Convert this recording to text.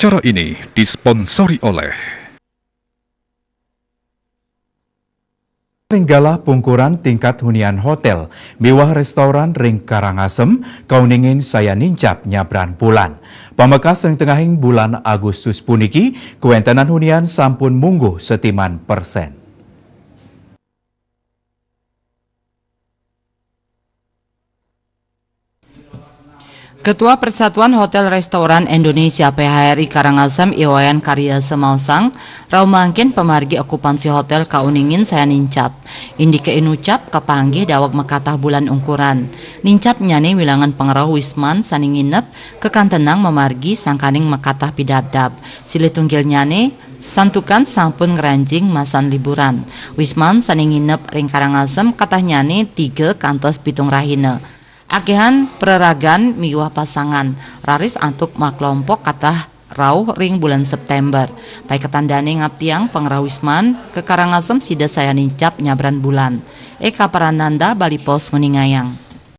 Acara ini disponsori oleh Ringgalah pungkuran tingkat hunian hotel, mewah restoran ring Karangasem, kauningin saya nincap nyabran bulan. Pamekas yang tengahing bulan Agustus puniki, kuentenan hunian sampun mungguh setiman persen. Ketua Persatuan Hotel Restoran Indonesia PHRI Karangasem Iwayan Karya Semausang raumangkin pemargi okupansi hotel kauningin saya nincap. Indi keinucap kapanggih dawag makatah bulan ungkuran. Nincap nyane wilangan pengeroh Wisman saning nginep kekantenang memargi sangkaning makatah pidabdab. Sili tunggil nyane santukan sampun ngeranjing masan liburan. Wisman saning nginep ring Karangasem katah nyane 3 kantos pitung rahina. Akehan pereragan miwah pasangan raris antuk maklompok katah rauh ring bulan September. Baik ketandane ngaptiang pengrawisman ke Karangasem sida saya nincap nyabran bulan. Eka Parananda Bali Pos Nguningayang.